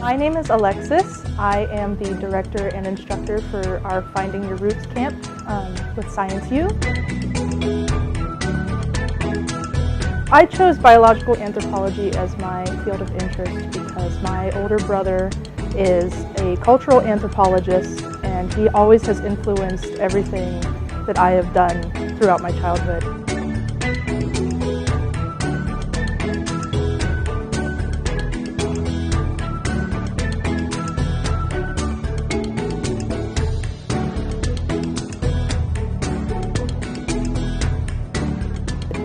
My name is Alexis. I am the director and instructor for our Finding Your Roots camp with Science U. I chose biological anthropology as my field of interest because my older brother is a cultural anthropologist, and he always has influenced everything that I have done throughout my childhood.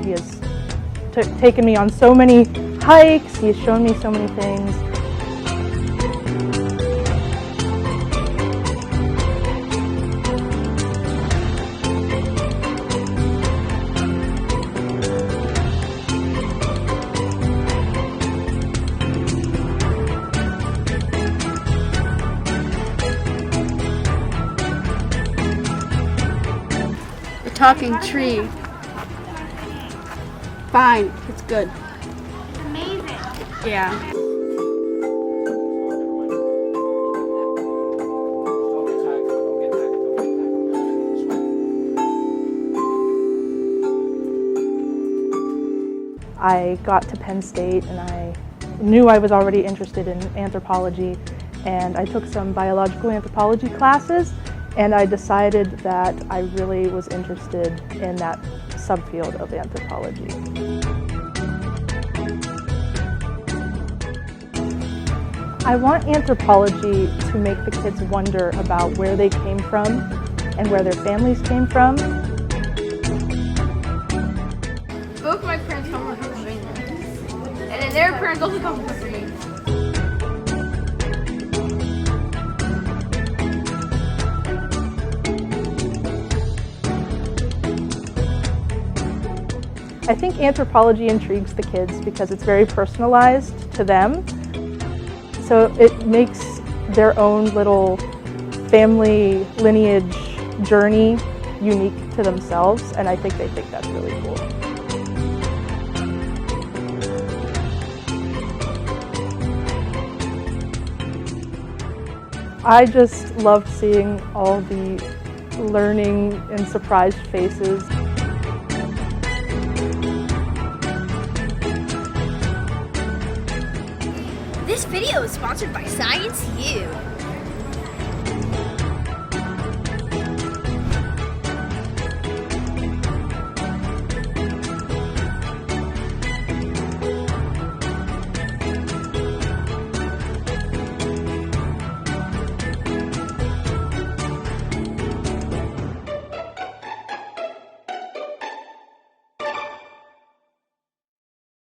He has taken me on so many hikes, he's shown me so many things. The talking tree. Fine, it's good. Amazing. Yeah. I got to Penn State and I knew I was already interested in anthropology, and I took some biological anthropology classes, and I decided that I really was interested in that subfield of anthropology. I want anthropology to make the kids wonder about where they came from and where their families came from. Both my parents come from Pennsylvania, and then their parents also come from Pennsylvania. I think anthropology intrigues the kids because it's very personalized to them. So it makes their own little family lineage journey unique to themselves, and I think they think that's really cool. I just loved seeing all the learning and surprised faces. This video is sponsored by Science U.